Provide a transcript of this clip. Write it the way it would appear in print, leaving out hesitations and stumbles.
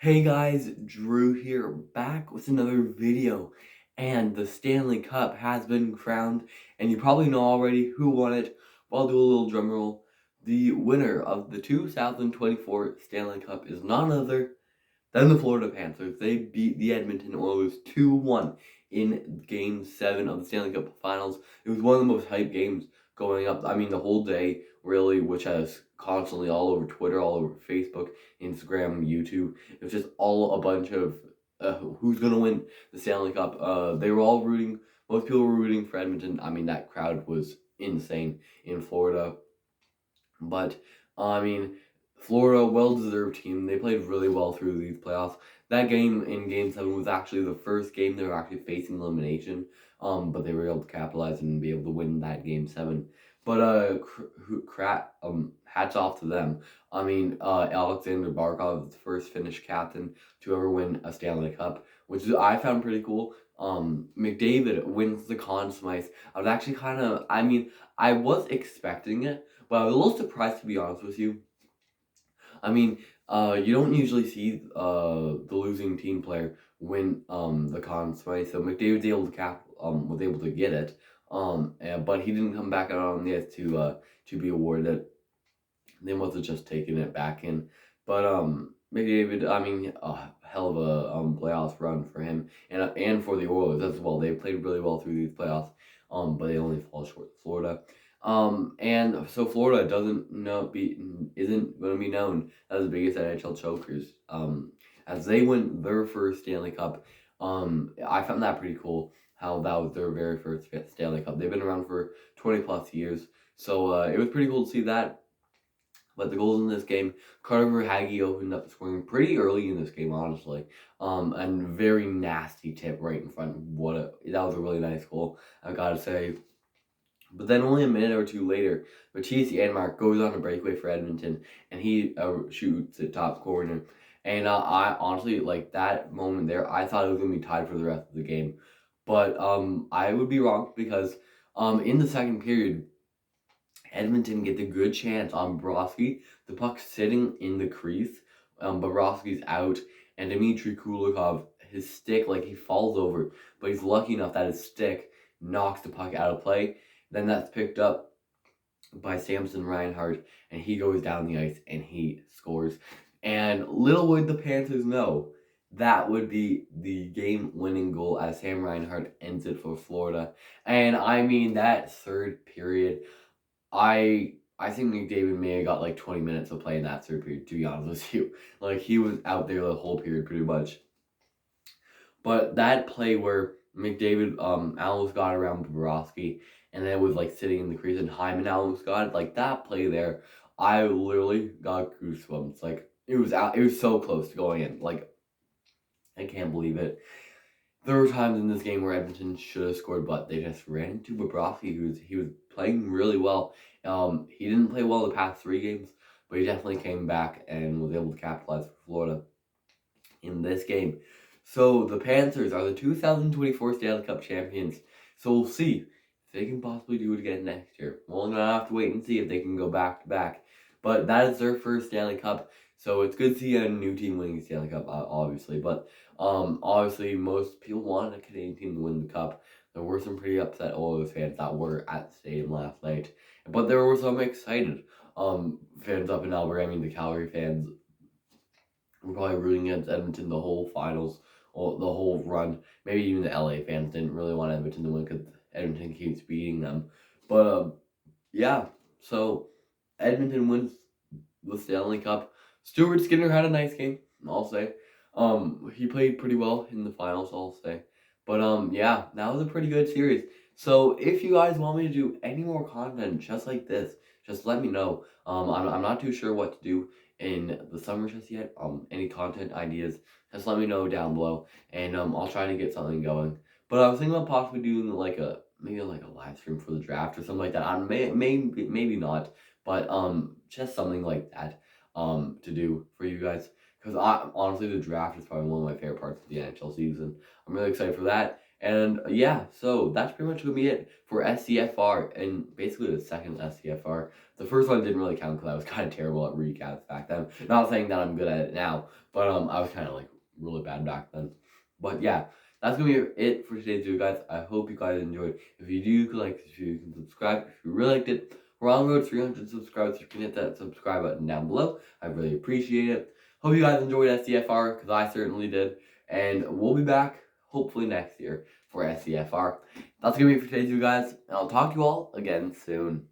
Hey guys, Drew here, back with another video, and the Stanley Cup has been crowned, and you probably know already who won it, but I'll do a little drum roll. The winner of the 2024 Stanley Cup is none other than the Florida Panthers. They beat the Edmonton Oilers 2-1 in Game 7 of the Stanley Cup Finals. It was one of the most hyped games going up, the whole day, really, which has constantly all over Twitter, all over Facebook, Instagram, YouTube. It was just all a bunch of who's going to win the Stanley Cup. They were all rooting, most people were rooting for Edmonton. That crowd was insane in Florida. But, I mean, Florida, well-deserved team. They played really well through these playoffs. That game in Game 7 was actually the first game they were actually facing elimination, but they were able to capitalize and be able to win that Game 7. But hats off to them. Alexander Barkov is the first Finnish captain to ever win a Stanley Cup, which I found pretty cool. McDavid wins the Conn Smythe. I was actually I was expecting it, but I was a little surprised, to be honest with you. You don't usually see the losing team player win the Conn Smythe, so McDavid's was able to get it, but he didn't come back out on the ice to be awarded it. They must have just taken it back in, but McDavid, a hell of a playoffs run for him and for the Oilers as well. They played really well through these playoffs, but they only fall short of Florida. And so Florida isn't going to be known as the biggest NHL chokers. As they win their first Stanley Cup. I found that pretty cool. How that was their very first Stanley Cup. They've been around for 20 plus years, so it was pretty cool to see that. But the goals in this game, Carter Haggy opened up scoring pretty early in this game, honestly. And very nasty tip right in front. That was a really nice goal, I gotta say. But then only a minute or two later, Mattias Janmark goes on a breakaway for Edmonton, and he shoots at top corner. And I honestly, like, that moment there, I thought it was going to be tied for the rest of the game. But I would be wrong, because in the second period, Edmonton gets a good chance on Bobrovsky. The puck's sitting in the crease. Bobrovsky's out, and Dmitry Kulikov, his stick, like, he falls over, but he's lucky enough that his stick knocks the puck out of play. Then that's picked up by Samson Reinhart, and he goes down the ice and he scores. And little would the Panthers know, that would be the game-winning goal as Sam Reinhart ends it for Florida. And that third period, I think McDavid may have got like 20 minutes of play in that third period, to be honest with you. Like, he was out there the whole period pretty much. But that play where McDavid almost got around Bobrovsky, and then it was like sitting in the crease, and Hyman almost got it. Like, that play there, I literally got goosebumps. Like, it was so close to going in. Like, I can't believe it. There were times in this game where Edmonton should have scored, but they just ran into Bobrovsky, he was playing really well. He didn't play well the past 3 games, but he definitely came back and was able to capitalize for Florida in this game. So the Panthers are the 2024 Stanley Cup champions. So we'll see if they can possibly do it again next year. We're only going to have to wait and see if they can go back to back. But that is their first Stanley Cup. So it's good to see a new team winning the Stanley Cup, obviously. But obviously, most people wanted a Canadian team to win the Cup. There were some pretty upset Oilers fans that were at the stadium last night. But there were some excited fans up in Alberta. The Calgary fans were probably rooting against Edmonton the whole finals, or the whole run. Maybe even the LA fans didn't really want Edmonton to win because Edmonton keeps beating them. But yeah, so Edmonton wins the Stanley Cup. Stuart Skinner had a nice game, I'll say. He played pretty well in the finals, I'll say. But yeah, that was a pretty good series. So if you guys want me to do any more content just like this, just let me know. I'm not too sure what to do in the summer just yet. Any content ideas, just let me know down below, and I'll try to get something going. But I was thinking about possibly doing maybe a live stream for the draft or something like that. Maybe not, but just something like that to do for you guys. Because honestly, the draft is probably one of my favorite parts of the NHL season. I'm really excited for that. And yeah, so that's pretty much gonna be it for SCFR, and basically the second SCFR. The first one didn't really count because I was kind of terrible at recaps back then. Not saying that I'm good at it now, but I was kind of like really bad back then. But yeah, that's gonna be it for today's video, guys. I hope you guys enjoyed. If you do, like, if you can subscribe. If you really liked it, we're on the road to 300 subscribers. You can hit that subscribe button down below. I really appreciate it. Hope you guys enjoyed SCFR, because I certainly did. And we'll be back hopefully next year for SCFR. That's gonna be it for today's video, guys, and I'll talk to you all again soon.